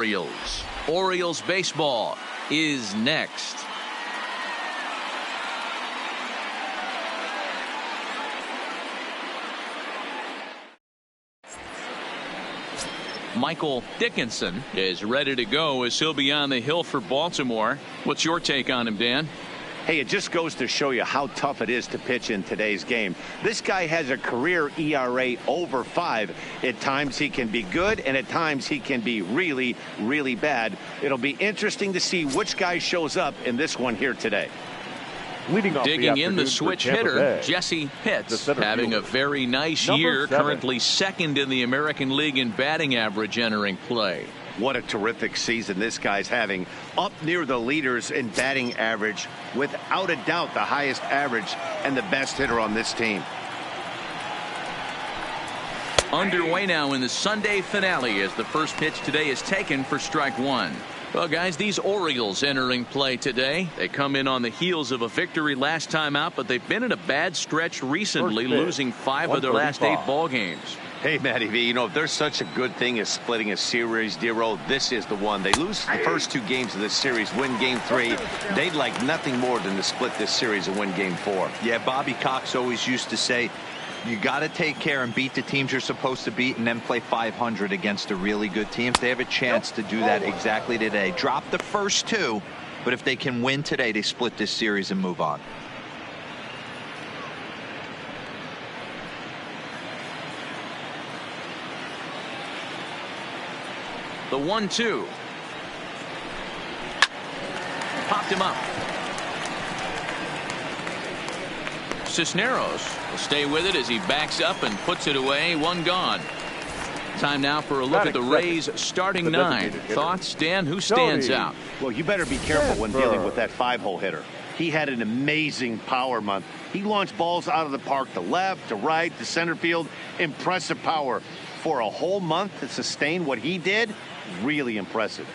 Orioles. Orioles baseball is next. Michael Dickinson is ready to go as he'll be on the hill for Baltimore. What's your take on him, Dan? Hey, it just goes to show you how tough it is to pitch in today's game. This guy has a career ERA over 5. At times he can be good, and at times he can be really, really bad. It'll be interesting to see which guy shows up in this one here today. Digging in the switch hitter, Jesse Pitts, having a very nice year, currently second in the American League in batting average entering play. What a terrific season this guy's having, up near the leaders in batting average, without a doubt the highest average and the best hitter on this team. Underway now in the Sunday finale as the first pitch today is taken for strike one. Well, guys, these Orioles entering play today. They come in on the heels of a victory last time out, but they've been in a bad stretch recently, losing 5 of their last 8 ball games. Hey, Matty V, you know, if there's such a good thing as splitting a series, Dero, this is the one. They lose the first 2 games of this series, win game 3. They'd like nothing more than to split this series and win game 4. Yeah, Bobby Cox always used to say, you got to take care and beat the teams you're supposed to beat and then play 500 against a really good team. They have a chance to do that exactly today. Drop the first 2, but if they can win today, they split this series and move on. The 1-2. Popped him up. Cisneros will stay with it as he backs up and puts it away. 1 gone. Time now for a look at the Rays starting 9. Thoughts, Dan? Who stands out? Well, you better be careful when dealing with that 5-hole hitter. He had an amazing power month. He launched balls out of the park to left, to right, to center field. Impressive power. For a whole month to sustain what he did, really impressive.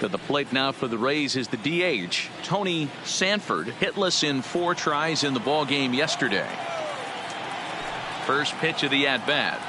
To the plate now for the Rays is the DH, Tony Sanford, hitless in 4 tries in the ball game yesterday. First pitch of the at-bat.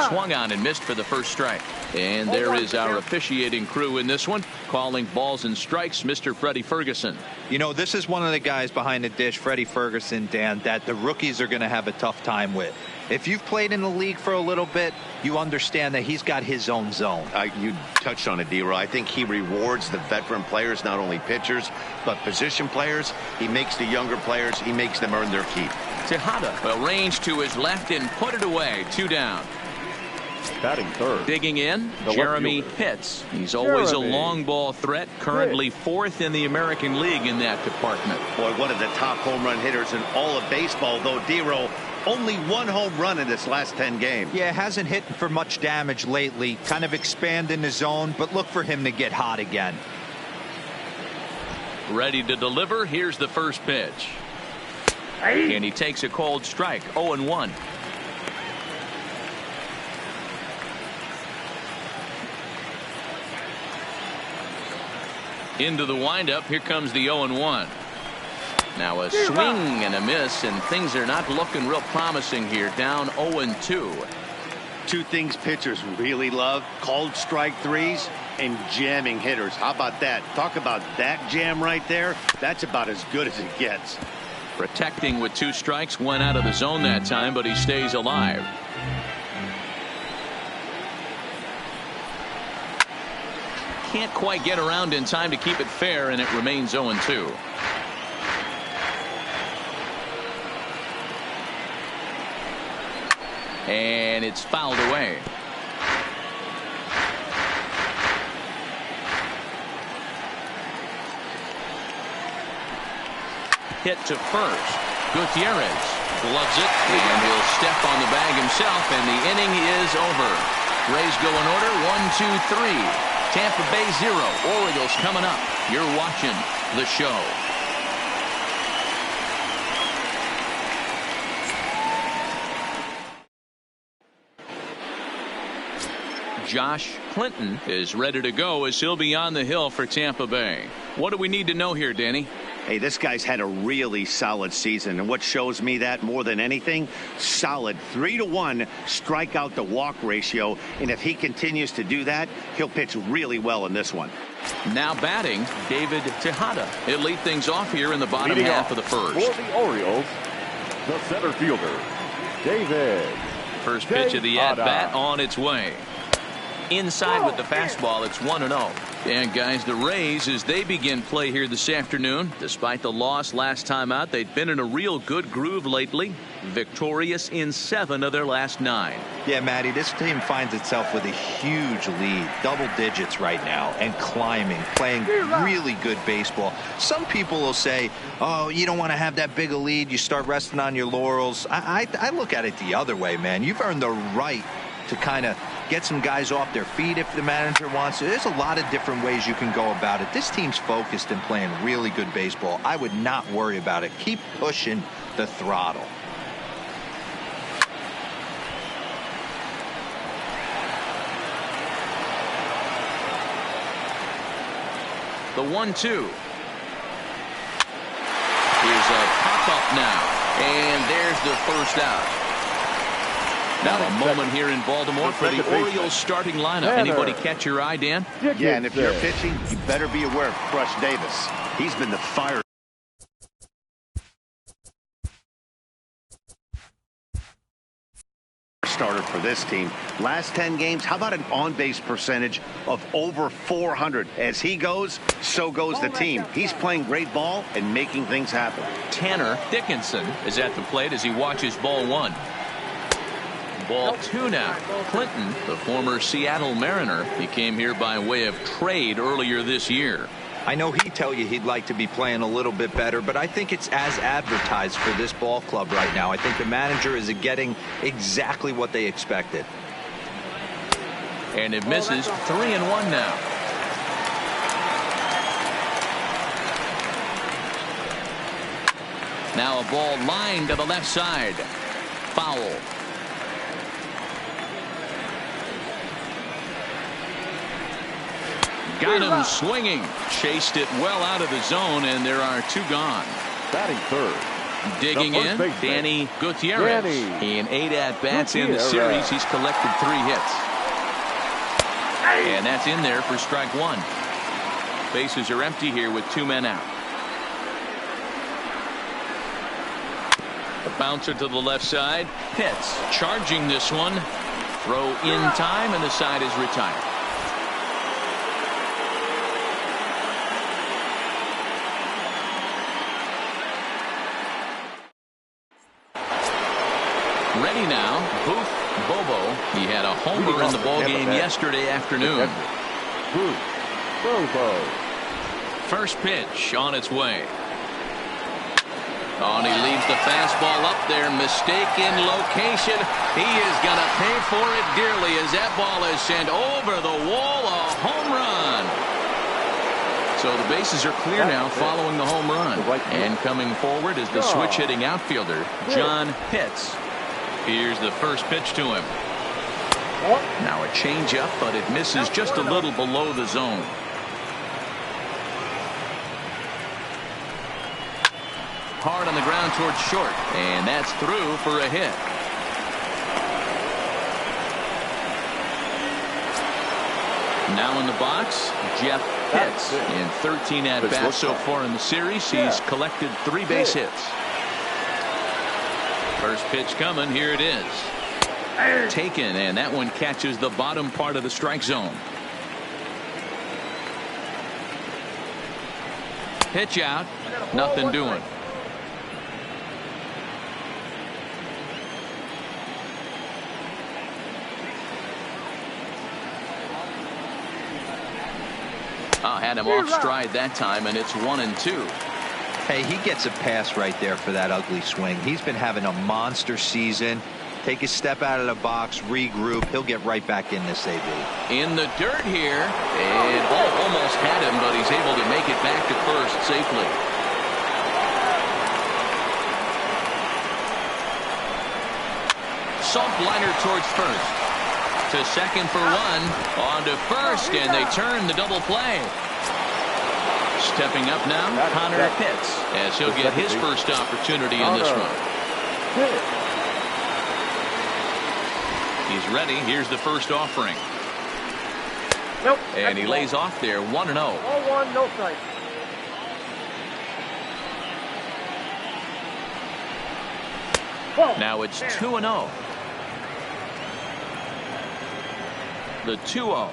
Swung on and missed for the first strike. And there is our officiating crew in this one, calling balls and strikes, Mr. Freddie Ferguson. You know, this is one of the guys behind the dish, Freddie Ferguson, Dan, that the rookies are going to have a tough time with. If you've played in the league for a little bit, you understand that he's got his own zone. You touched on it, D-Roy. I think he rewards the veteran players, not only pitchers, but position players. He makes the younger players, he makes them earn their keep. Tejada will range to his left and put it away. 2 down. Batting third. Digging in, Jeremy Pitts. He's always a long ball threat, currently 4th in the American League in that department. Boy, one of the top home run hitters in all of baseball, though, D-Roy, only 1 home run in this last 10 games. Yeah, hasn't hit for much damage lately. Kind of expand in the zone, but look for him to get hot again. Ready to deliver. Here's the first pitch. And he takes a cold strike. 0-1. Into the windup. Here comes the 0-1. Now a swing and a miss, and things are not looking real promising here. Down 0-2. 2 things pitchers really love: called strike threes and jamming hitters. How about that? Talk about that jam right there. That's about as good as it gets. Protecting with 2 strikes, went out of the zone that time, but he stays alive. Can't quite get around in time to keep it fair, and it remains 0-2. And it's fouled away. Hit to first. Gutierrez gloves it, and he'll step on the bag himself, and the inning is over. Rays go in order. 1, 2, 3. Tampa Bay 0. Orioles coming up. You're watching the show. Josh Clinton is ready to go as he'll be on the hill for Tampa Bay. What do we need to know here, Danny? Hey, this guy's had a really solid season, and what shows me that more than anything, solid 3-to-1 strikeout to walk ratio, and if he continues to do that, he'll pitch really well in this one. Now batting, David Tejada. He'll lead things off here in the bottom Leading half off of the first. For the Orioles, the center fielder, David. First pitch of the at-bat on its way. Inside with the fastball, it's 1-0. And guys, the Rays, as they begin play here this afternoon, despite the loss last time out, they've been in a real good groove lately. Victorious in 7 of their last 9. Yeah, Matty, this team finds itself with a huge lead, double digits right now, and climbing, playing really good baseball. Some people will say, oh, you don't want to have that big a lead, you start resting on your laurels. I look at it the other way, man. You've earned the right to kind of get some guys off their feet if the manager wants to. There's a lot of different ways you can go about it. This team's focused and playing really good baseball. I would not worry about it. Keep pushing the throttle. The 1-2. Here's a pop-up now. And there's the first out. Now a moment here in Baltimore for the Orioles starting lineup. Anybody catch your eye, Dan? Yeah, and if you're pitching, you better be aware of Crush Davis. He's been the fire starter for this team. Last 10 games, how about an on-base percentage of over 400? As he goes, so goes the team. He's playing great ball and making things happen. Tanner Dickinson is at the plate as he watches ball 1. Ball 2 now. Clinton, the former Seattle Mariner, he came here by way of trade earlier this year. I know he'd tell you he'd like to be playing a little bit better, but I think it's as advertised for this ball club right now. I think the manager is getting exactly what they expected. And it misses. 3-1 now. Now a ball lined to the left side. Foul. Got him swinging. Chased it well out of the zone, and there are 2 gone. Batting third. Digging in, Danny Gutierrez. In 8 at-bats in the series, he's collected 3 hits. And that's in there for strike 1. Bases are empty here with 2 men out. A bouncer to the left side. Pitts charging this one. Throw in time, and the side is retired. Ready now, Booth Bobo. He had a homer in the ball game yesterday afternoon. Booth Bobo. First pitch on its way. Oh, and he leaves the fastball up there. Mistaken location. He is going to pay for it dearly as that ball is sent over the wall. A home run. So the bases are clear now following the home run. And coming forward is the switch-hitting outfielder, John Pitts. Here's the first pitch to him. Now a changeup, but it misses just a little below the zone. Hard on the ground towards short, and that's through for a hit. Now in the box, Jeff Pitts. In 13 at-bats so far in the series, he's collected 3 base hits. First pitch coming. Here it is. Taken, and that one catches the bottom part of the strike zone. Pitch out. Nothing doing. Had him off stride that time, and it's 1-2. Hey, he gets a pass right there for that ugly swing. He's been having a monster season. Take a step out of the box, regroup. He'll get right back in this AB. In the dirt here, and almost had him, but he's able to make it back to first safely. Soft liner towards first. To second for 1. On to first, and they turn the double play. Stepping up now, Connor Pitts, as he'll get his first opportunity in this one. He's ready. Here's the first offering. Nope. And he lays off there, 1-0. 0-1, no strike. Now it's 2-0. The 2-0.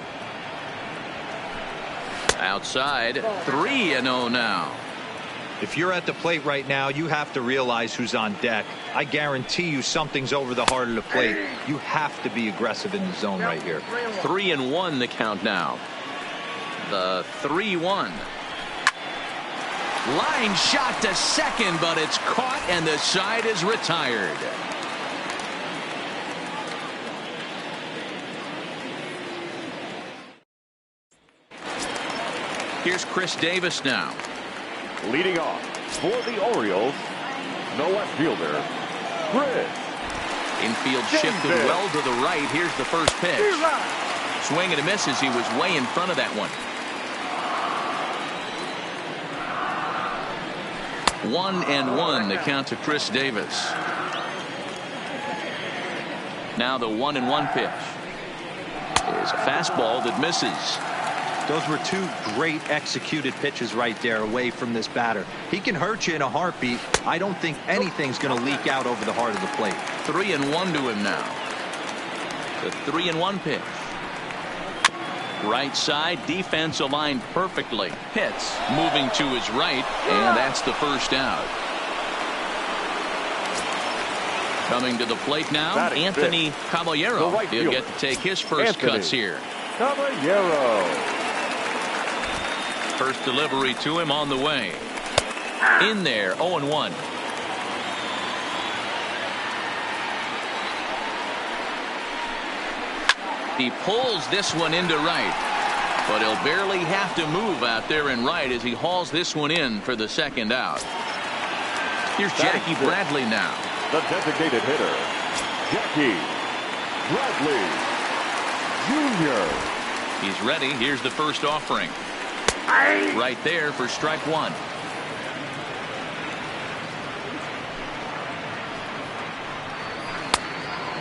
Outside, 3-0 now. If you're at the plate right now, you have to realize who's on deck. I guarantee you something's over the heart of the plate. You have to be aggressive in the zone right here. 3-1 the count now. The 3-1. Line shot to second, but it's caught and the side is retired. Here's Chris Davis now. Leading off for the Orioles, the left fielder, Chris. Infield shifted well to the right. Here's the first pitch. Swing and a miss as he was way in front of that one. 1-1 the count to Chris Davis. Now the 1-1 pitch is a fastball that misses. Those were two great executed pitches right there away from this batter. He can hurt you in a heartbeat. I don't think anything's going to leak out over the heart of the plate. 3-1 to him now. The 3-1 pitch. Right side, defense aligned perfectly. Pitts moving to his right, and that's the first out. Coming to the plate now, Anthony Caballero. He'll get to take his first cuts here. Caballero. First delivery to him on the way. In there, 0-1. He pulls this one into right, but he'll barely have to move out there in right as he hauls this one in for the second out. Here's Jackie Bradley now. The designated hitter, Jackie Bradley Jr. He's ready. Here's the first offering. Right there for strike one.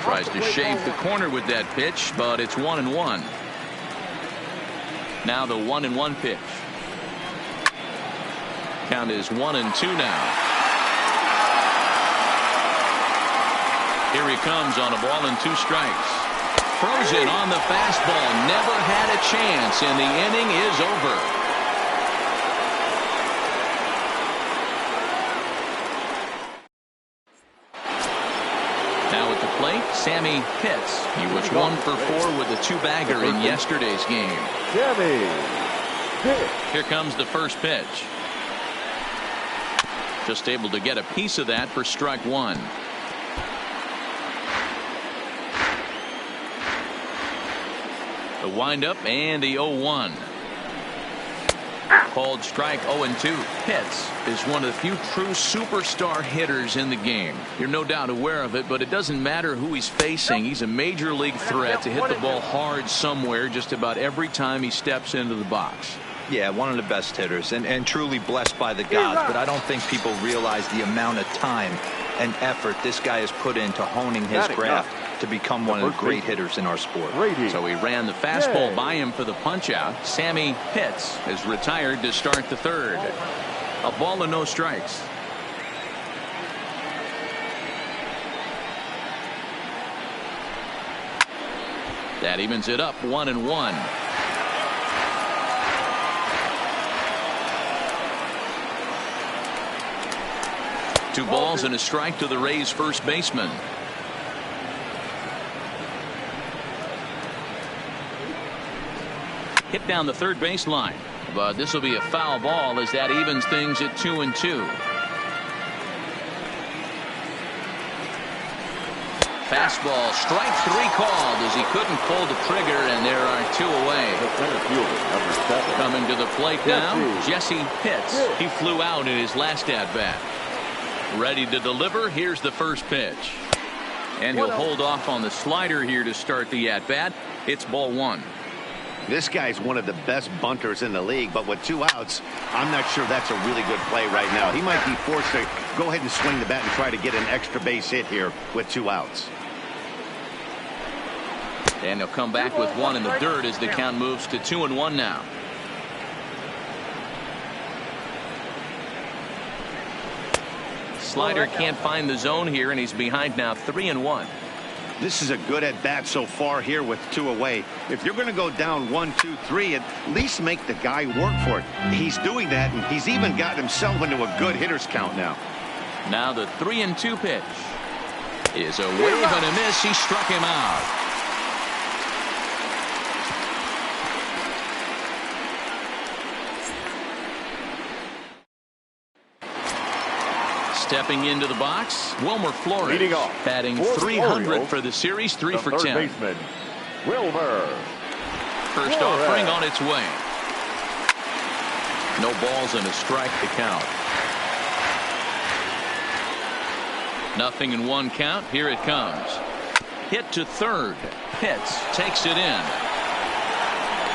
Tries to shave the corner with that pitch, but it's 1-1. Now the 1-1 pitch. Count is 1-2 now. Here he comes on a ball and 2 strikes. Frozen on the fastball. Never had a chance, and the inning is over. Now at the plate, Sammy Pitts. He was 1 for 4 with a 2-bagger in yesterday's game. Here comes the first pitch. Just able to get a piece of that for strike one. The windup and the 0-1. Called strike 0-2. Pitts is one of the few true superstar hitters in the game. You're no doubt aware of it, but it doesn't matter who he's facing. He's a major league threat to hit the ball hard somewhere just about every time he steps into the box. Yeah, one of the best hitters and truly blessed by the gods, but I don't think people realize the amount of time and effort this guy has put into honing his craft to become one of the great hitters in our sport. So he ran the fastball by him for the punch out. Sammy Pitts is retired to start the third. A ball and no strikes. That evens it up 1-1. Two balls and a strike to the Rays first baseman. Hit down the third baseline, but this will be a foul ball as that evens things at 2-2. Fastball, strike 3 called as he couldn't pull the trigger, and there are 2 away. Coming to the plate now, Jesse Pitts. He flew out in his last at-bat. Ready to deliver. Here's the first pitch. And he'll hold off on the slider here to start the at-bat. It's ball 1. This guy's one of the best bunters in the league, but with 2 outs, I'm not sure that's a really good play right now. He might be forced to go ahead and swing the bat and try to get an extra base hit here with 2 outs. And he'll come back with 1 in the dirt as the count moves to 2-1 now. Slider can't find the zone here, and he's behind now 3-1. This is a good at bat so far here with 2 away. If you're going to go down 1, 2, 3, at least make the guy work for it. He's doing that, and he's even gotten himself into a good hitter's count now. Now the 3-2 pitch is a wave and a miss. He struck him out. Stepping into the box, Wilmer Flores, leading off, batting for 300 Orioles, for the series, 3 for 10. Third baseman, Wilmer First Flores. offering on its way. No balls and a strike to count. 0-1 count. Here it comes. Hit to third. Pitts takes it in.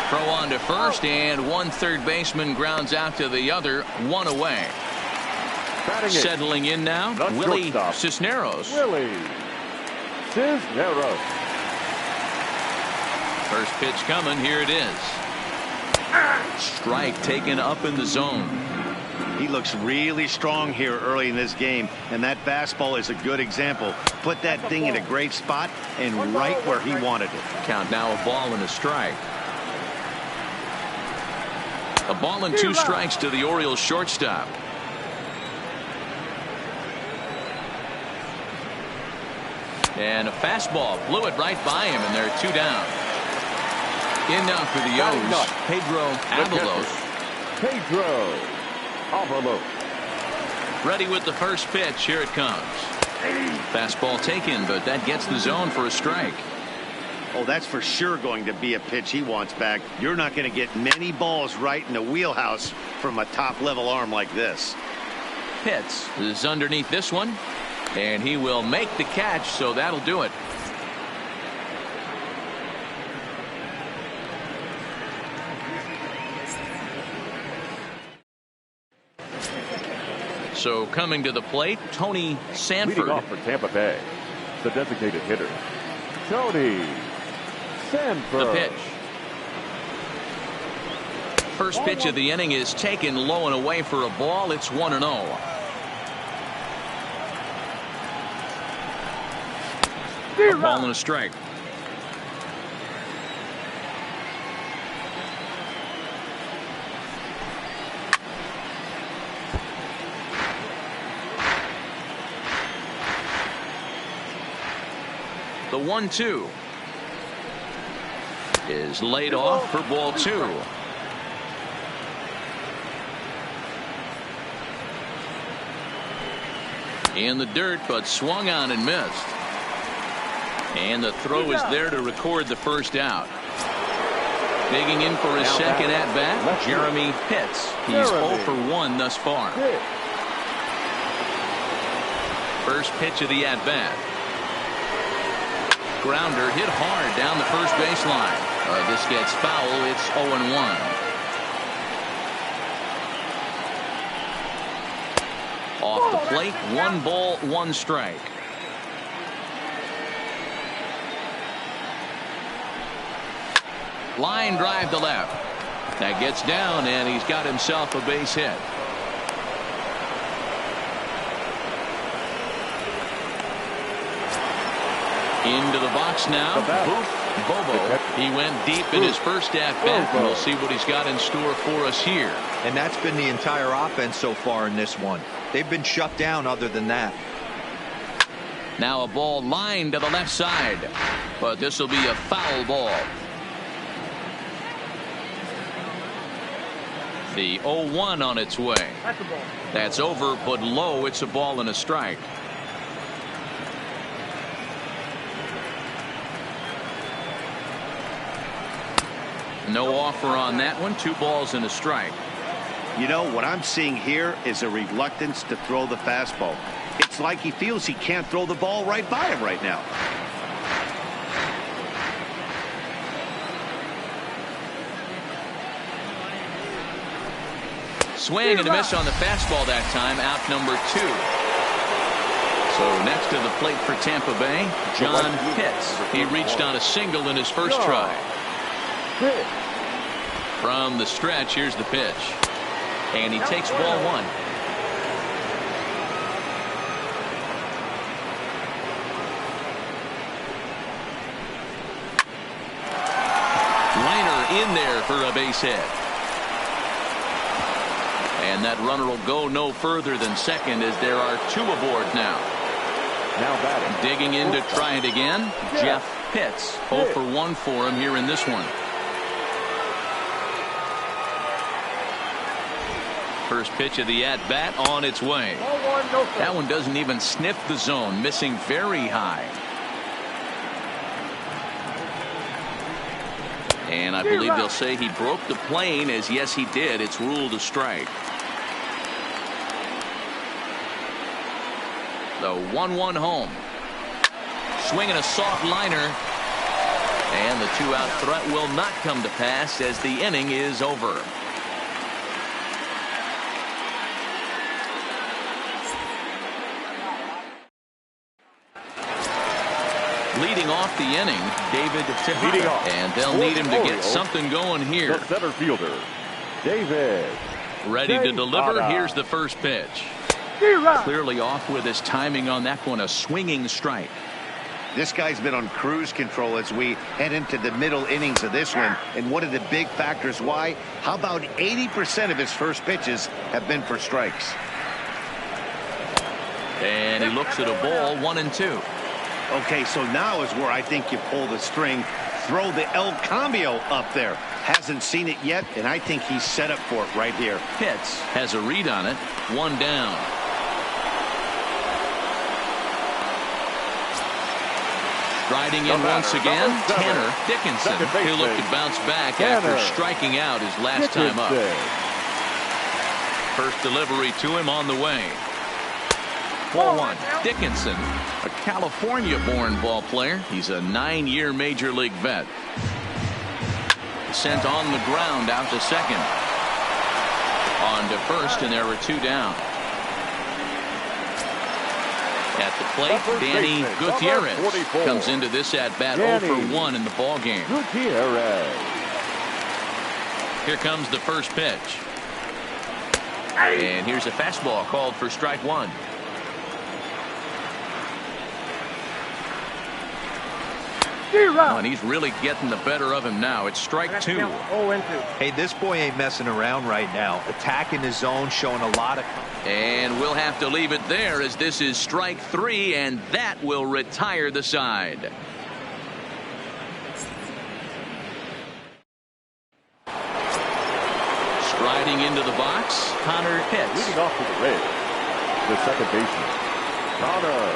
Throw on to first, and one third baseman grounds out to the other. 1 away. Settling in now, Willie Cisneros. Willie Cisneros. First pitch coming. Here it is. Strike taken up in the zone. He looks really strong here early in this game, and that fastball is a good example. Put that thing in a great spot and right where he wanted it. Count now, a ball and a strike. A ball and 2 strikes to the Orioles shortstop. And a fastball blew it right by him, and they're 2 down. In now for the O's, Pedro Avalos. Ready with the first pitch. Here it comes. Fastball taken, but that gets the zone for a strike. Oh, that's for sure going to be a pitch he wants back. You're not going to get many balls right in the wheelhouse from a top-level arm like this. Pitts is underneath this one, and he will make the catch, so that'll do it. So coming to the plate, Tony Sanford. Leading off for Tampa Bay, the designated hitter, Tony Sanford. The pitch. First pitch of the inning is taken low and away for a ball. It's 1-0. A ball and a strike. The 1-2 is laid off for ball 2. In the dirt, but swung on and missed. And the throw is there to record the first out. Digging in for his second at bat, Jeremy Pitts. He's 0 for 1 thus far. First pitch of the at bat. Grounder hit hard down the first baseline. This gets foul. It's 0-1. Off the plate, 1 ball, 1 strike. Line drive to left. That gets down, and he's got himself a base hit. Into the box now. Bobo. He went deep in his first at bat. We'll see what he's got in store for us here. And that's been the entire offense so far in this one. They've been shut down other than that. Now a ball lined to the left side, but this will be a foul ball. The 0-1 on its way. That's over, but low. It's a ball and a strike. No offer on that one. 2 balls and a strike. You know, what I'm seeing here is a reluctance to throw the fastball. It's like he feels he can't throw the ball right by him right now. swing and a miss on the fastball that time. Out number 2. So next to the plate for Tampa Bay, John Pitts. He reached on a single in his first try. From the stretch, here's the pitch. And he takes ball 1. Liner in there for a base hit. And that runner will go no further than second as there are 2 aboard now. Now batting. Digging in to try it again, Jeff Pitts. 0 for 1 for him here in this one. First pitch of the at-bat on its way. That one doesn't even sniff the zone, missing very high. And I believe they'll say he broke the plane, as yes he did. It's ruled a strike. The 1-1 home. Swinging a soft liner. And the 2-out threat will not come to pass as the inning is over. Leading off the inning, David Tejada. And they'll need him to get something going here. The center fielder, David. Ready to deliver. Here's the first pitch. Clearly off with his timing on that one. A swinging strike. This guy's been on cruise control as we head into the middle innings of this one. And one of the big factors why, how about 80% of his first pitches have been for strikes. And he looks at a ball, 1-2. Okay, so now is where I think you pull the string, throw the El Cambio up there. Hasn't seen it yet, and I think he's set up for it right here. Pitts has a read on it. 1 down. Striding in once again, Tanner Dickinson. He'll look to bounce back after striking out his last time up. First delivery to him on the way. Ball 1. Dickinson, a California-born ball player. He's a 9-year major league vet. Sent on the ground out to second. On to first, and there were 2 down. At the plate, Danny Gutierrez comes into this at-bat 0 for 1 in the ball game. Here comes the first pitch. And here's a fastball called for strike 1. Oh, and he's really getting the better of him now. It's strike 2. Hey, this boy ain't messing around right now. Attacking the zone, showing a lot of. And we'll have to leave it there as this is strike 3, and that will retire the side. Striding into the box, Connor Pitts. Leading off to the red, the second baseman, Connor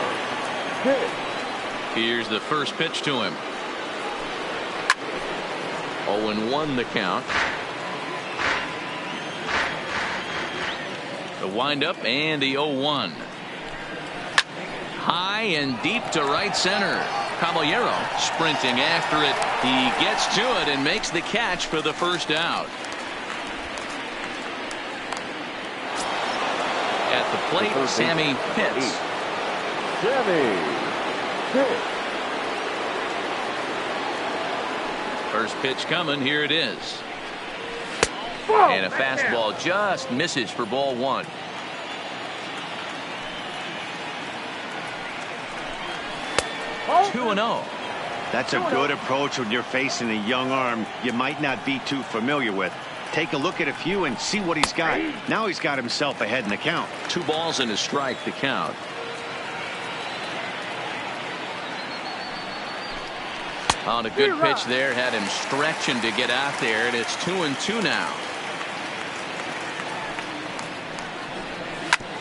Pitts. Here's the first pitch to him. 0-1 the count. The windup and the 0-1. High and deep to right center. Caballero sprinting after it. He gets to it and makes the catch for the first out. At the plate, Sammy Pitts. Sammy. First pitch coming. Here it is. And a fastball just misses for ball 1. Two 2-0. That's a good approach when you're facing a young arm you might not be too familiar with. Take a look at a few and see what he's got. Now he's got himself ahead in the count. 2 balls and a strike to count. On a good pitch there, had him stretching to get out there, and it's 2-2 now.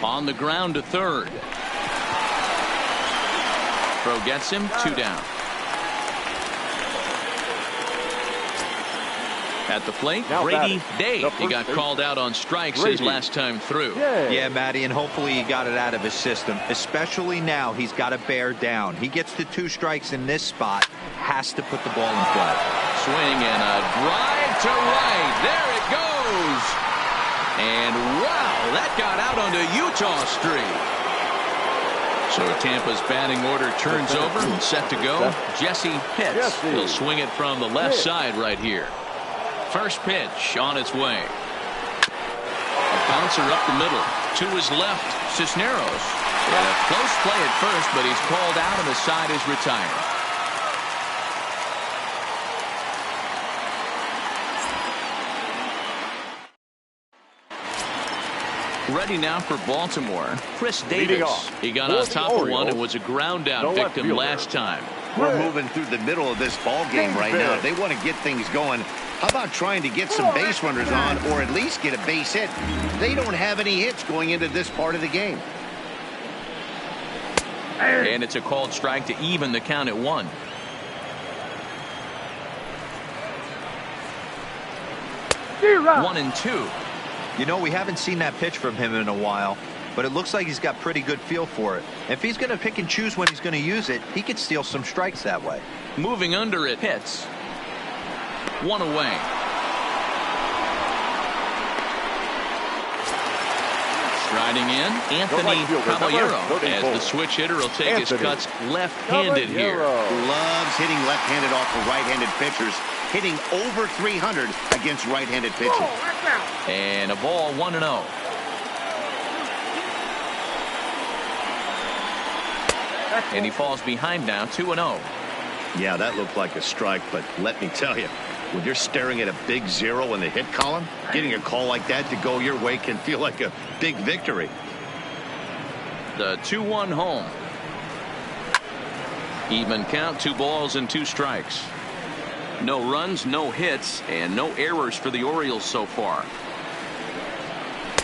On the ground to third. Throw gets him, 2 down. At the plate, Brady Day. He got called out on strikes his last time through. Yeah, Matty, and hopefully he got it out of his system. Especially now, he's got to bear down. He gets the 2 strikes in this spot. Has to put the ball in play. Swing and a drive to right. There it goes. And wow, that got out onto Utah Street. So Tampa's batting order turns over and set to go. Jesse Pitts. He'll swing it from the left side right here. First pitch on its way. A bouncer up the middle. To his left, Cisneros. And a close play at first, but he's called out and the side is retired. Ready now for Baltimore. Chris Davis. He got on top of one and was a ground out victim last time. We're moving through the middle of this ball game right now. They want to get things going. How about trying to get some base runners on, or at least get a base hit? They don't have any hits going into this part of the game. And it's a called strike to even the count at 1. One and 2. You know, we haven't seen that pitch from him in a while, but it looks like he's got pretty good feel for it. If he's going to pick and choose when he's going to use it, he could steal some strikes that way. Moving under it, hits. 1 away. Striding in, Anthony Caballero, as the switch hitter will take his cuts left-handed here. Loves hitting left-handed off of right-handed pitchers, hitting over 300 against right-handed pitching. And a ball 1-0. And he falls behind now 2-0. Yeah, that looked like a strike, but let me tell you, when you're staring at a big 0 in the hit column, getting a call like that to go your way can feel like a big victory. The 2-1 home. Even count, 2 balls and 2 strikes. No runs, no hits, and no errors for the Orioles so far.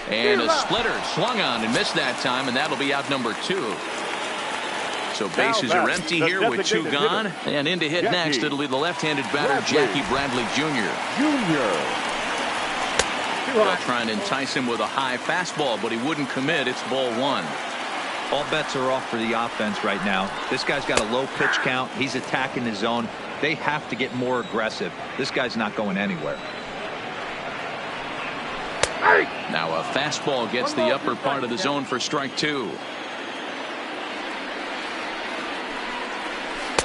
And a splitter swung on and missed that time, and that'll be out number 2. So bases are empty here with 2 gone. And in to hit next, it'll be the left-handed batter, Jackie Bradley Jr. They'll try and entice him with a high fastball, but he wouldn't commit. It's ball 1. All bets are off for the offense right now. This guy's got a low pitch count. He's attacking the zone. They have to get more aggressive. This guy's not going anywhere. Now a fastball gets the upper part of the zone for strike 2.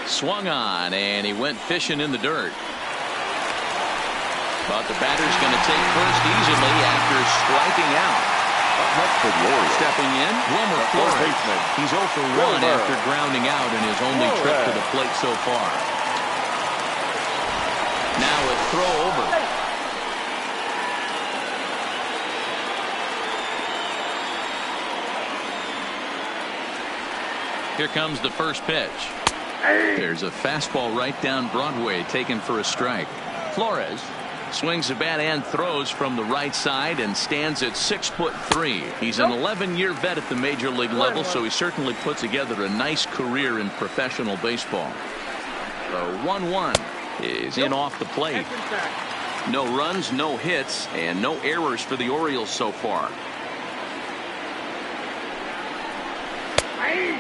Swung on, and he went fishing in the dirt. But the batter's going to take first easily after striking out. Stepping in, Wilmer Flores. He's 0 for 1 after grounding out in his only trip to the plate so far. Now a throw over. Here comes the first pitch. There's a fastball right down Broadway taken for a strike. Flores swings the bat and throws from the right side and stands at 6'3". He's an 11-year vet at the major league level, so he certainly put together a nice career in professional baseball. The 1-1 is in off the plate. No runs, no hits, and no errors for the Orioles so far.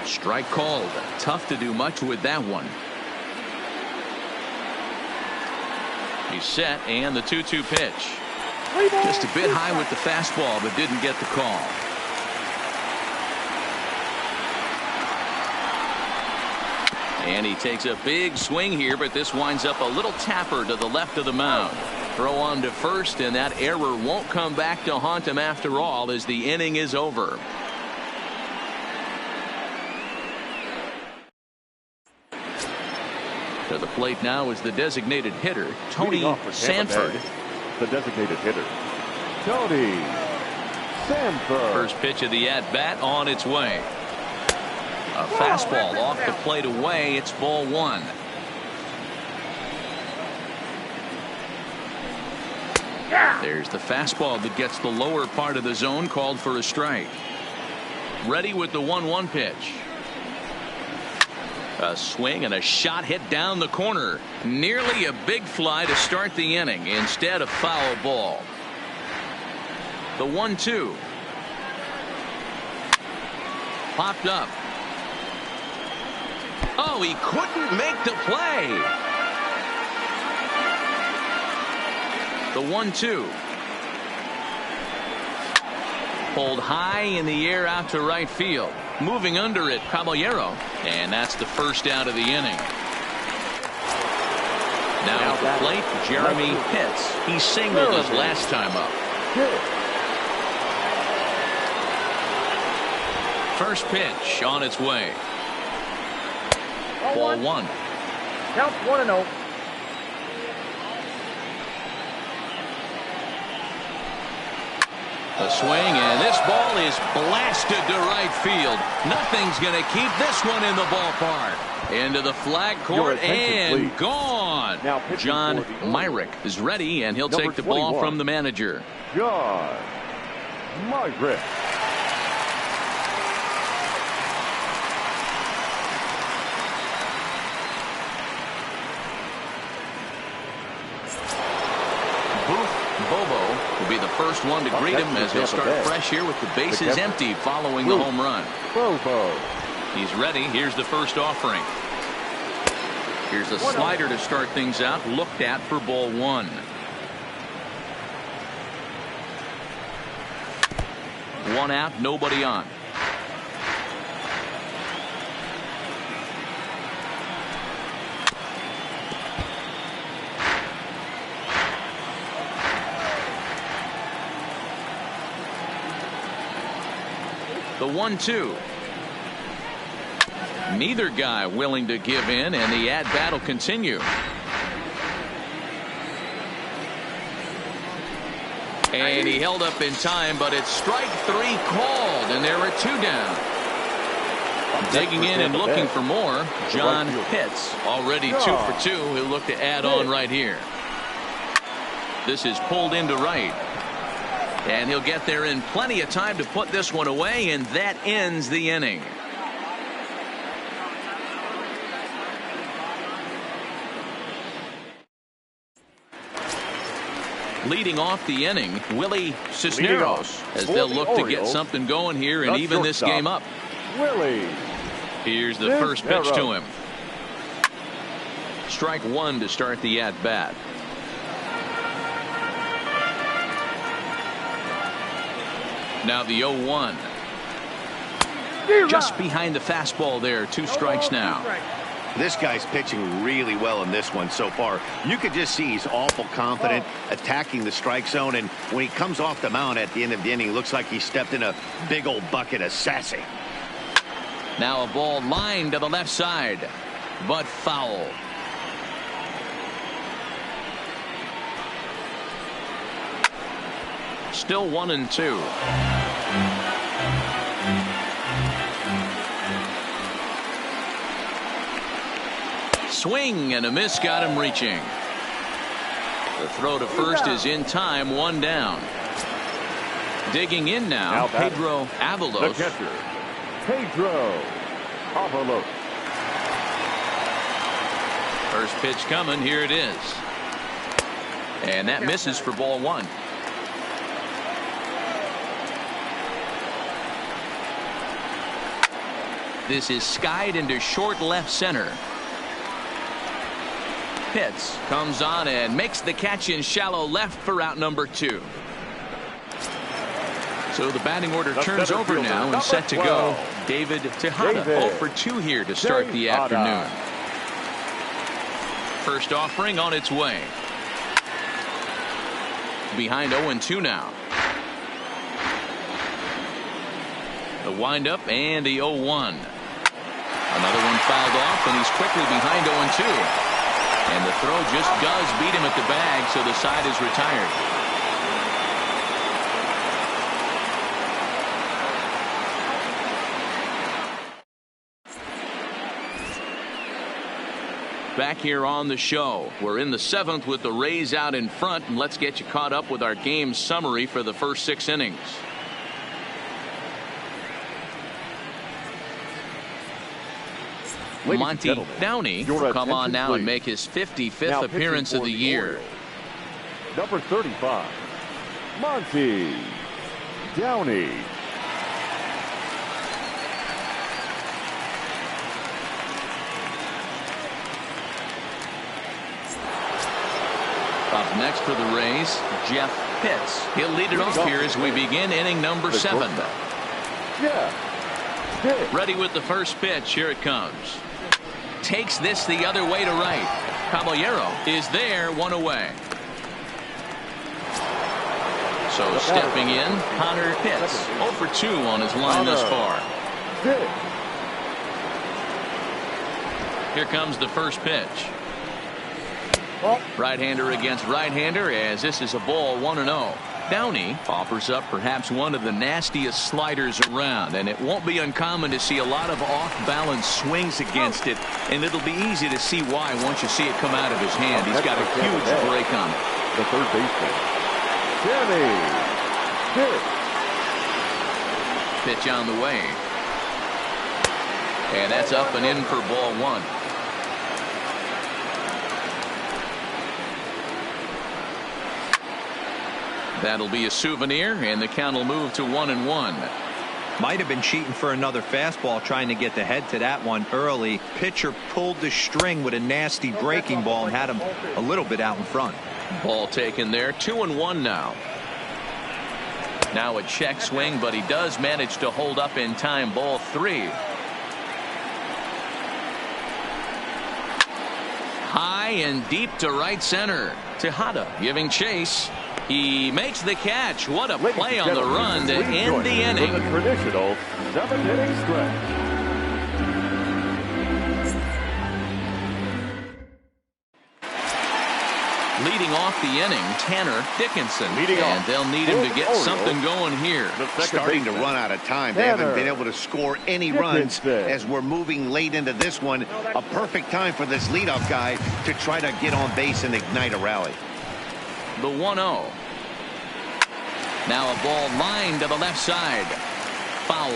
Strike called. Tough to do much with that one. He's set, and the 2-2 pitch. Just a bit high with the fastball, but didn't get the call. And he takes a big swing here, but this winds up a little tapper to the left of the mound. Throw on to first, and that error won't come back to haunt him after all, as the inning is over. To the plate now is the designated hitter, Tony Sanford. The designated hitter, Tony Sanford. First pitch of the at-bat on its way. A fastball off the plate away. It's ball 1. There's the fastball that gets the lower part of the zone, called for a strike. Ready with the 1-1 pitch. A swing and a shot hit down the corner. Nearly a big fly to start the inning. Instead, a foul ball. The 1-2. Popped up. Oh, he couldn't make the play. The 1-2. Pulled high in the air out to right field. Moving under it, Caballero. And that's the first out of the inning. Now at the plate, Jeremy Pitts. He singled his last time up. First pitch on its way. Ball one. Count 1-0. A swing, and this ball is blasted to right field. Nothing's going to keep this one in the ballpark. Into the flag court and please. Gone. Now John Myrick is ready, and he'll take the ball from the manager. John Myrick. Bobo will be the first one to greet him as he'll start fresh here with the bases empty following the home run. Bobo. He's ready. Here's the first offering. Here's a slider to start things out. Looked at for ball one. One out, nobody on. The 1-2. Neither guy willing to give in, and the at-bat will continue. And he held up in time, but it's strike three called, and there are two down. Digging in and looking for more, John Pitts, already 2 for 2. He'll look to add on right here. This is pulled into right. And he'll get there in plenty of time to put this one away, and that ends the inning. Leading off the inning, Willie Cisneros, as they'll look to get something going here and even this game up. Willie. Here's the first pitch to him. Strike one to start the at-bat. Now the 0-1. Just behind the fastball there. 2 strikes now. This guy's pitching really well in this one so far. You could just see he's awful confident attacking the strike zone, and when he comes off the mound at the end of the inning, looks like he stepped in a big old bucket of sassy. Now a ball lined to the left side, but foul. Still 1-2. Swing and a miss got him reaching. The throw to first is in time, 1 down. Digging in now Pedro Avalos. The catcher, Pedro Avalos. First pitch coming. Here it is. And that misses for ball 1. This is skied into short left center. Pitts comes on and makes the catch in shallow left for out number 2. So the batting order turns over now and set to go. David Tejada, 0 for 2 here to start the afternoon. First offering on its way. Behind 0-2 now. The windup and the 0-1. Another one fouled off, and he's quickly behind 0-2. And the throw just does beat him at the bag, so the side is retired. Back here on the show. We're in the 7th with the Rays out in front, and let's get you caught up with our game summary for the first 6 innings. Monty Downey will come on now and make his 55th appearance of the year. Number 35, Monty Downey. Up next for the Rays, Jeff Pitts. He'll lead it off here as we begin inning number 7. Ready with the first pitch. Here it comes. Takes this the other way to right. Caballero is there, 1 away. So stepping in, Connor Pitts. 0 for 2 on his line thus far. Here comes the first pitch. Right-hander against right-hander, as this is a ball, 1-0. Downey offers up perhaps one of the nastiest sliders around, and it won't be uncommon to see a lot of off-balance swings against it, and it'll be easy to see why once you see it come out of his hand. He's got a huge break on it. The third baseman, Danny Pitch on the way. And that's up and in for ball 1. That'll be a souvenir, and the count will move to 1-1. Might have been cheating for another fastball, trying to get the head to that one early. Pitcher pulled the string with a nasty breaking ball and had him a little bit out in front. Ball taken there. 2-1 now. Now a check swing, but he does manage to hold up in time. Ball 3. High and deep to right center. Tejada giving chase. He makes the catch. What a play on the run to end the inning. The traditional 7-inning stretch. Leading off the inning, Tanner Dickinson. And they'll need him to get something going here. Starting to run out of time. They haven't been able to score any runs as we're moving late into this one. A perfect time for this leadoff guy to try to get on base and ignite a rally. The 1-0. Now a ball lined to the left side. Foul.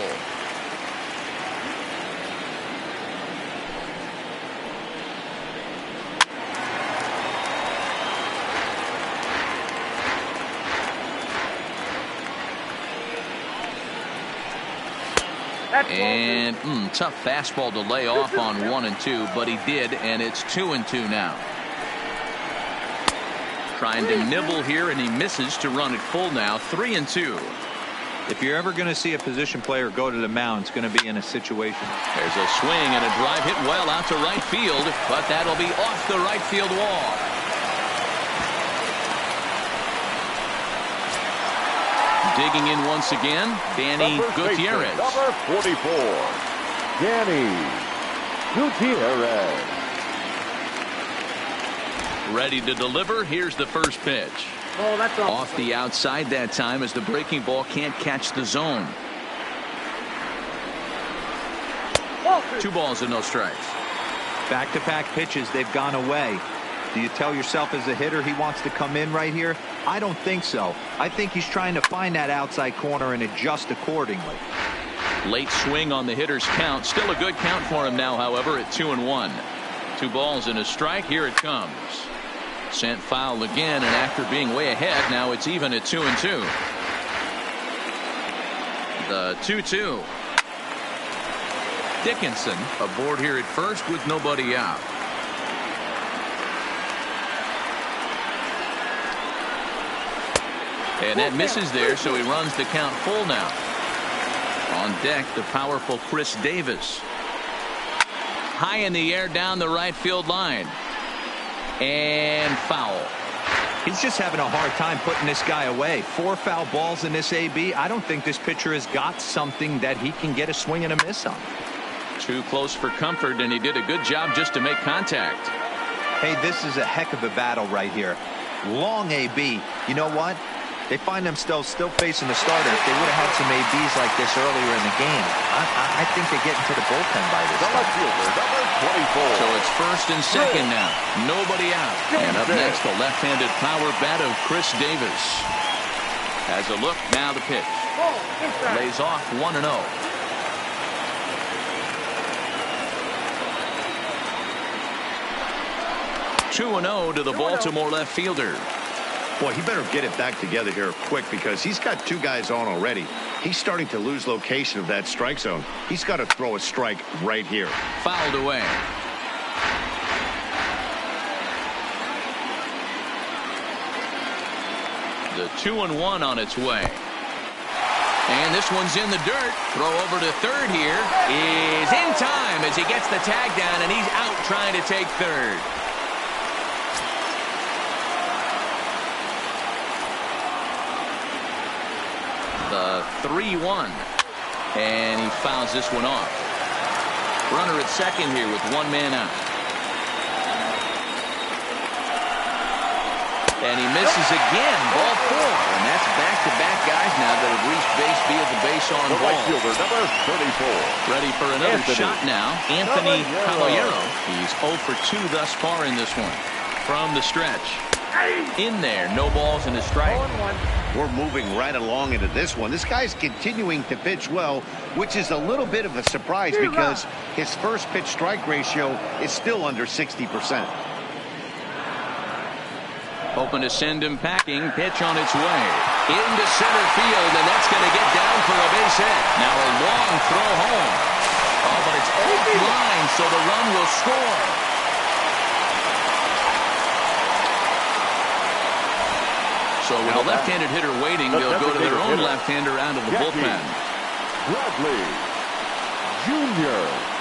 And tough fastball to lay off on 1 and 2, but he did, and it's 2 and 2 now. Trying to nibble here, and he misses to run it full now. 3 and 2. If you're ever going to see a position player go to the mound, it's going to be in a situation. There's a swing and a drive hit well out to right field, but that'll be off the right field wall. Digging in once again, Danny Gutierrez. Number 44, Danny Gutierrez. Ready to deliver. Here's the first pitch. That's off the outside that time, as the breaking ball can't catch the zone. 2 balls and no strikes. Back-to-back pitches, they've gone away. Do you tell yourself as a hitter he wants to come in right here? I don't think so. I think he's trying to find that outside corner and adjust accordingly. Late swing on the hitter's count. Still a good count for him now, however, at 2-1. 2 balls and a strike. Here it comes. Sent foul again, and after being way ahead, now it's even at 2-2. The 2-2. Dickinson aboard here at first with nobody out. And that misses there, so he runs the count full now. On deck, the powerful Chris Davis. High in the air down the right field line. And foul. He's just having a hard time putting this guy away. 4 foul balls in this AB. I don't think this pitcher has got something that he can get a swing and a miss on. Too close for comfort, and he did a good job just to make contact. Hey, this is a heck of a battle right here. Long AB. You know what? They find themselves still facing the starter. If they would have had some ABs like this earlier in the game, I think they get into the bullpen by this time. Number 24. So it's first and second now. Nobody out. And up next, the left-handed power bat of Chris Davis. Has a look. Now the pitch. Lays off 1-0. (2-0) to the Baltimore left fielder. Boy, he better get it back together here quick, because he's got 2 guys on already. He's starting to lose location of that strike zone. He's got to throw a strike right here. Fouled away. The 2-1 on its way. And this one's in the dirt. Throw over to third here is in time as he gets the tag down, and he's out trying to take third. The 3-1. And he fouls this one off. Runner at second here with one man out. And he misses again. Ball 4. And that's back-to-back guys now that have reached base via the base on The ball. right fielder, number 34. Ready for another shot now. Anthony Caballero. He's 0 for 2 thus far in this one. From the stretch. In there. No balls and a strike. We're moving right along into this one. This guy's continuing to pitch well, which is a little bit of a surprise because his first pitch strike ratio is still under 60%. Hoping to send him packing. Pitch on its way. Into center field, and that's going to get down for a base hit. Now a long throw home. Oh, but it's offline, so the run will score. So with a left-handed hitter waiting, they'll go to their own left-hander out of the bullpen. Bradley Jr.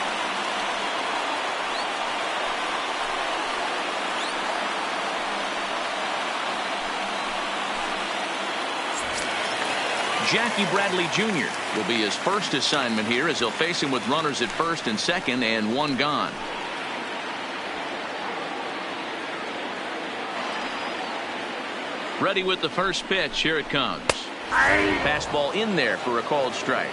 Jackie Bradley Jr. will be his first assignment here as he'll face him with runners at first and second and one gone. Ready with the first pitch. Here it comes. Fastball in there for a called strike.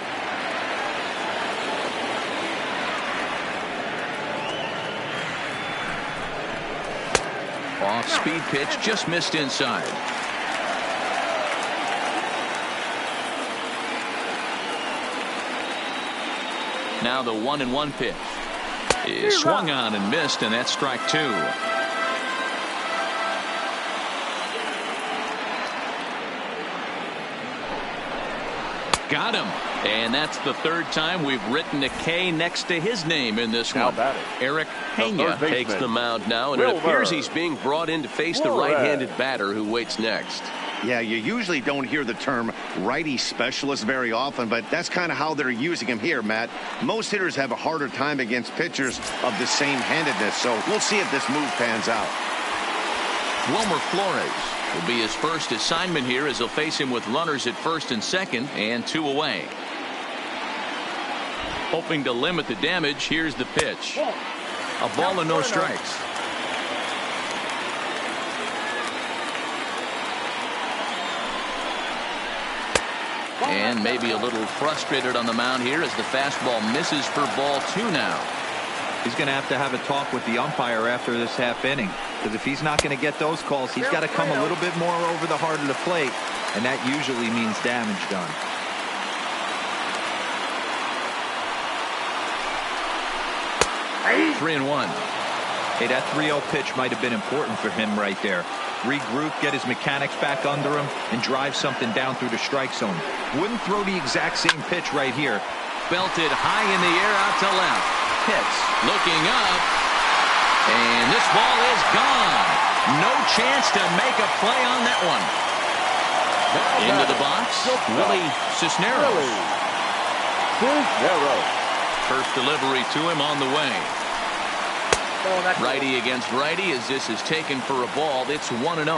Off-speed pitch just missed inside. Now the 1-1 pitch is swung on and missed, and that's strike 2. Got him. And that's the third time we've written a K next to his name in this one. Eric Pena takes the mound now, and it appears he's being brought in to face the right-handed batter who waits next. Yeah, you usually don't hear the term righty specialist very often, but that's kind of how they're using him here, Matt. Most hitters have a harder time against pitchers of the same handedness, so we'll see if this move pans out. Wilmer Flores will be his first assignment here as he'll face him with runners at first and second and 2 away. Hoping to limit the damage, here's the pitch. A ball and no strikes. And maybe a little frustrated on the mound here as the fastball misses for ball 2 now. He's going to have a talk with the umpire after this half inning, because if he's not going to get those calls, he's got to come a little bit more over the heart of the plate, and that usually means damage done. Hey. 3-1. Hey, that 3-0 pitch might have been important for him right there. Regroup, get his mechanics back under him, and drive something down through the strike zone. Wouldn't throw the exact same pitch right here. Belted high in the air out to left. Hits. Looking up. And this ball is gone. No chance to make a play on that one. Into the box, Willie Cisneros. First delivery to him on the way. Righty against righty as this is taken for a ball. It's 1-0.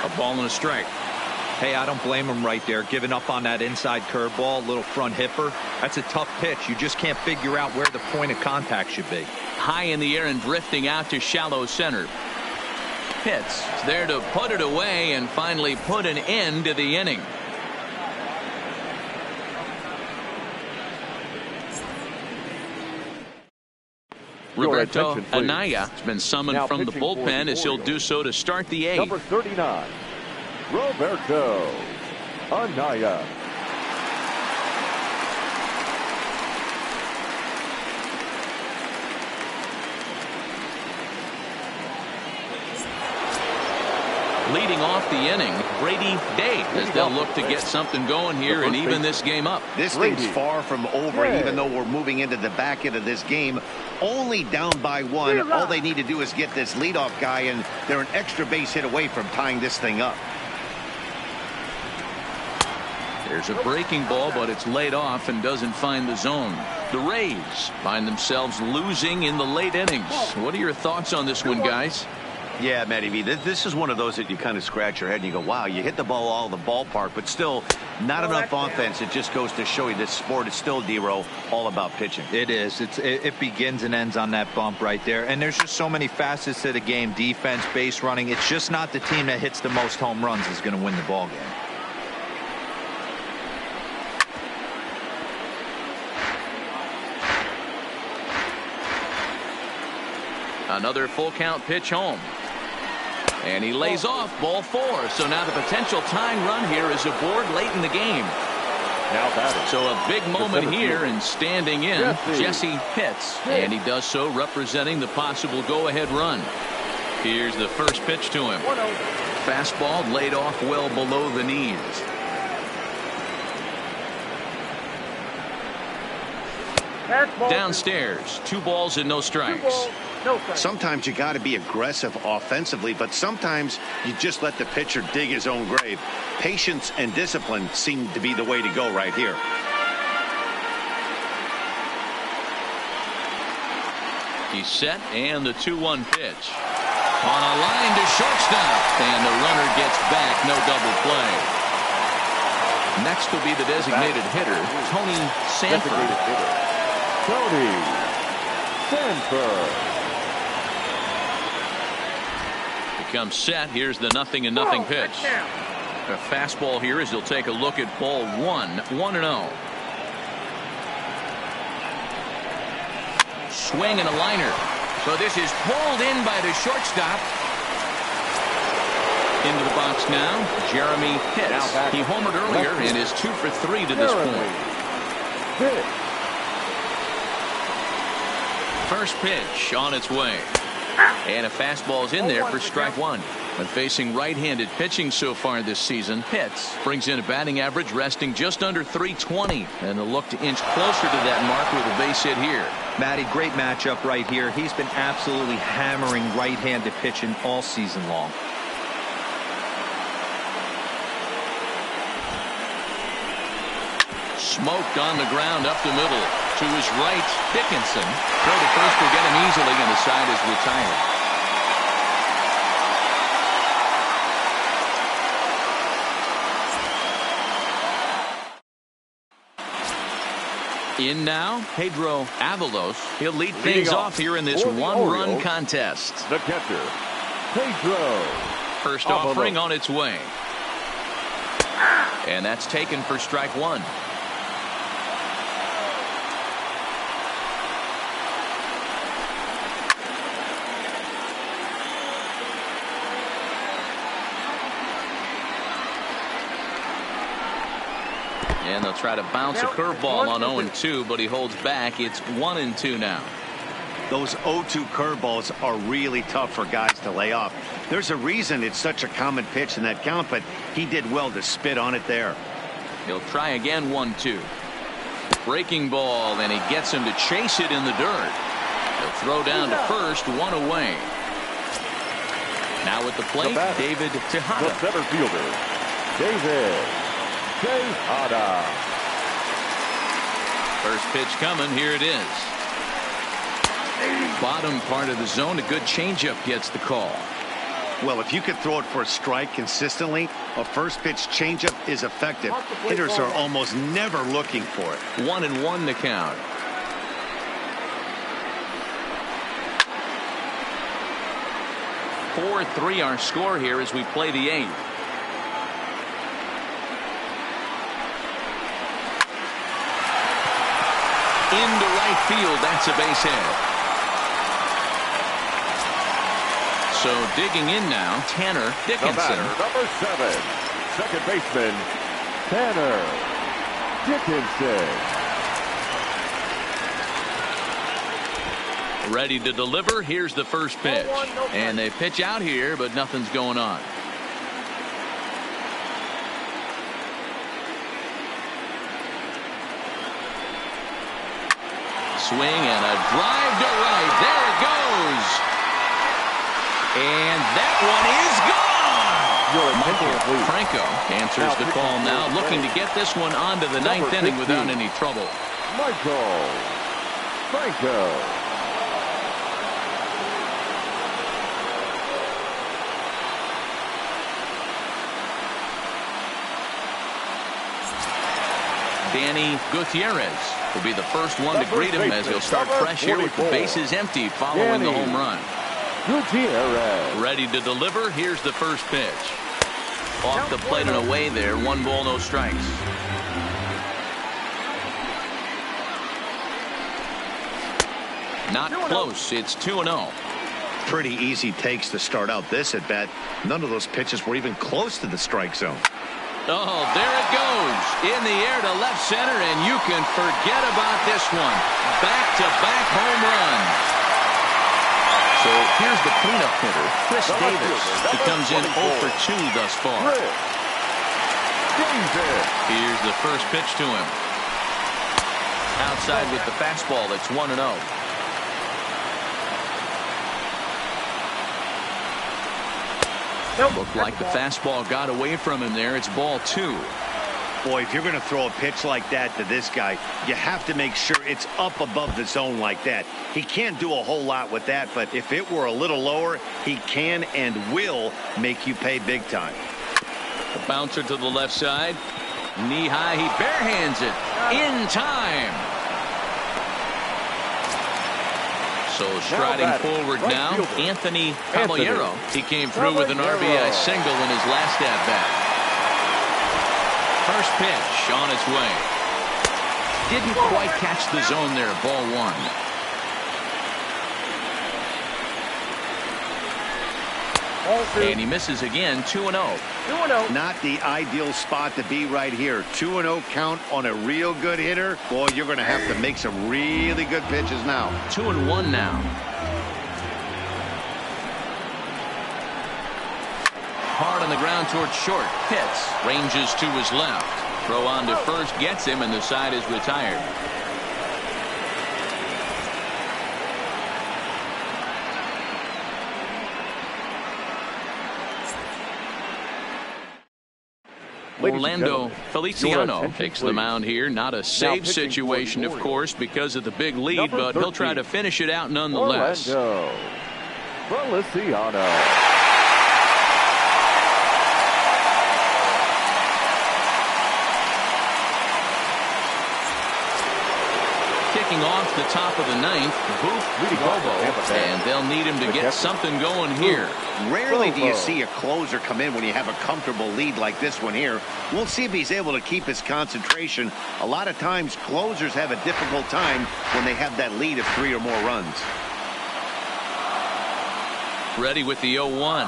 A ball and a strike. Hey, I don't blame him right there, giving up on that inside curveball, little front hipper. That's a tough pitch. You just can't figure out where the point of contact should be. High in the air and drifting out to shallow center. Pitts there to put it away and finally put an end to the inning. Roberto Anaya has been summoned now from the bullpen as he'll do so to start the 8th. Number 39, Roberto Anaya. Leading off the inning, Brady Day, as they'll look to get something going here and even this game up. This thing's far from over, even though we're moving into the back end of this game. only down by 1. All they need to do is get this leadoff guy, and they're an extra base hit away from tying this thing up. There's a breaking ball, but it's laid off and doesn't find the zone. The Rays find themselves losing in the late innings. What are your thoughts on this one, guys? Yeah, Matty V, this is one of those that you kind of scratch your head and you go, wow, you hit the ball all the ballpark, but still not enough offense. It just goes to show you this sport is still, D-Row, all about pitching. It is. It begins and ends on that bump right there. And there's just so many facets to the game. Defense, base running. It's just not the team that hits the most home runs is going to win the ball game. Another full count pitch home. And he lays off ball 4. So now the potential tying run here is aboard late in the game. Now batting. So a big moment here, and standing in, Jesse Pitts. And he does so representing the possible go-ahead run. Here's the first pitch to him. Fastball laid off well below the knees. Downstairs, 2 balls and no strikes. Sometimes you got to be aggressive offensively, but sometimes you just let the pitcher dig his own grave. Patience and discipline seem to be the way to go right here. He's set, and the 2-1 pitch. On a line to shortstop, and the runner gets back. No double play. Next will be the designated hitter, Tony Sanford. Tony Sanford. Becomes set. Here's the 0-0 pitch. A fastball here as he'll take a look at ball 1. 1-0. Swing and a liner. So this is pulled in by the shortstop. Into the box now, Jeremy Pitts. He homered earlier and is 2 for 3 to this point. First pitch on its way. And a fastball's in there for strike 1. When facing right-handed pitching so far this season, Pitts brings in a batting average resting just under 320, and a look to inch closer to that mark with a base hit here. Matty, great matchup right here. He's been absolutely hammering right-handed pitching all season long. Smoked on the ground up the middle. To his right, Dickinson. Throw to first will get him easily, and the side is retired. In now, Pedro Avalos. He'll lead things off here in this one-run contest. The catcher, Pedro. First offering on its way. And that's taken for strike 1. And they'll try to bounce a curveball on 0-2, but he holds back. It's 1-2 now. Those 0-2 curveballs are really tough for guys to lay off. There's a reason it's such a common pitch in that count, but he did well to spit on it there. He'll try again. 1-2. Breaking ball, and he gets him to chase it in the dirt. He'll throw down to first, 1 away. Now at the plate, David Tejada. The center fielder, David Tejada. First pitch coming. Here it is. Bottom part of the zone. A good changeup gets the call. Well, if you could throw it for a strike consistently, a first pitch changeup is effective. Hitters are almost never looking for it. 1-1 to count. Four 3 our score here as we play the 8th. Into right field. That's a base hit. So digging in now, Tanner Dickinson. The batter, number 7, second baseman, Tanner Dickinson. Ready to deliver. Here's the first pitch. And they pitch out here, but nothing's going on. swing and a drive to right. There it goes. And that one is gone. Michael Franco answers the call now, looking to get this one onto the ninth inning without any trouble. Michael Franco. Danny Gutierrez will be the first one to greet him as he'll start fresh here with the bases empty following the home run. Gutierrez. Ready to deliver. Here's the first pitch. Off the plate and away there. 1 ball, no strikes. Not close. It's 2-0. Pretty easy takes to start out this at bat. None of those pitches were even close to the strike zone. Oh, there it goes. In the air to left center, and you can forget about this one. Back-to-back home run. So here's the cleanup hitter, Chris Davis. He comes in 0 for 2 thus far. Here's the first pitch to him. Outside with the fastball. It's 1-0. Looked like the fastball got away from him there. It's ball 2. Boy, if you're going to throw a pitch like that to this guy, you have to make sure it's up above the zone like that. He can't do a whole lot with that, but if it were a little lower, he can and will make you pay big time. The bouncer to the left side. Knee high. He barehands it in time. So striding forward now, Anthony Caballero. He came through with an RBI single in his last at-bat. First pitch on its way. Didn't quite catch the zone there. Ball 1. And he misses again. 2-0. 2-0. Not the ideal spot to be right here. 2-0 count on a real good hitter. Boy, you're going to have to make some really good pitches now. 2-1 now. Hard on the ground towards short. Hits. Ranges to his left. Throw on to first. Gets him, and the side is retired. Orlando Feliciano takes the mound here. Not a save situation, of course, because of the big lead, but he'll try to finish it out nonetheless. Orlando Feliciano. Kicking off the top of the ninth, Booth Bobo, and they'll need him to get something going here. Rarely do you see a closer come in when you have a comfortable lead like this one here. We'll see if he's able to keep his concentration. A lot of times closers have a difficult time when they have that lead of 3 or more runs. Ready with the 0-1.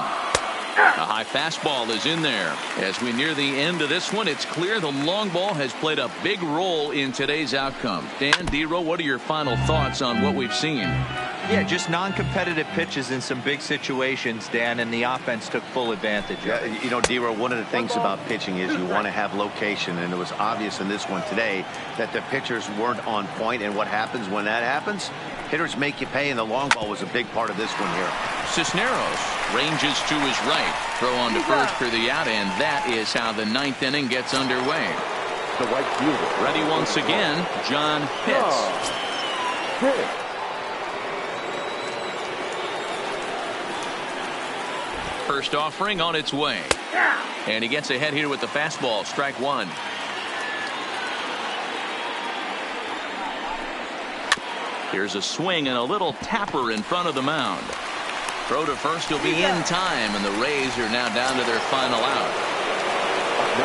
A high fastball is in there. As we near the end of this one, it's clear the long ball has played a big role in today's outcome. Dan, D-Row, what are your final thoughts on what we've seen? Yeah, just non-competitive pitches in some big situations, Dan, and the offense took full advantage of it. You know, D-Row, one of the things about pitching is you want to have location, and it was obvious in this one today that the pitchers weren't on point, and what happens when that happens? Hitters make you pay, and the long ball was a big part of this one here. Cisneros ranges to his right. Throw on to first for the out, and that is how the ninth inning gets underway. The right fielder. Ready once again, John Pitts. First offering on its way. And he gets ahead here with the fastball. Strike 1. Here's a swing and a little tapper in front of the mound. Throw to first will be in time, and the Rays are now down to their final out.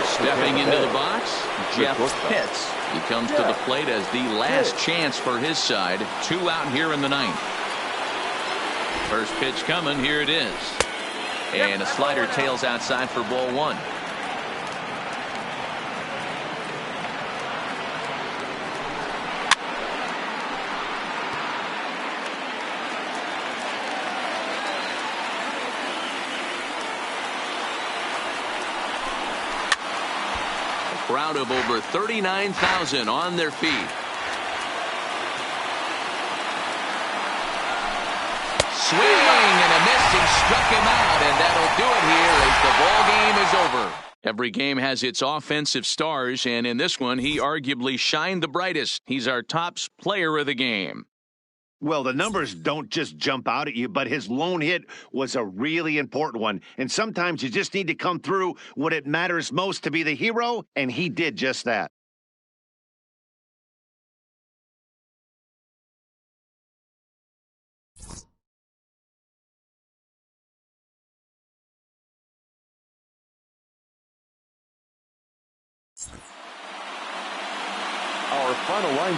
Stepping into the box, Jeff Pitts. He comes to the plate as the last chance for his side. 2 out here in the ninth. First pitch coming. Here it is. And a slider tails outside for ball 1. A crowd of over 39,000 on their feet. swing and a miss. He struck him out, and that'll do it here as the ball game is over. Every game has its offensive stars, and in this one, he arguably shined the brightest. He's our top player of the game. Well, the numbers don't just jump out at you, but his lone hit was a really important one. And sometimes you just need to come through when it matters most to be the hero, and he did just that. Our final line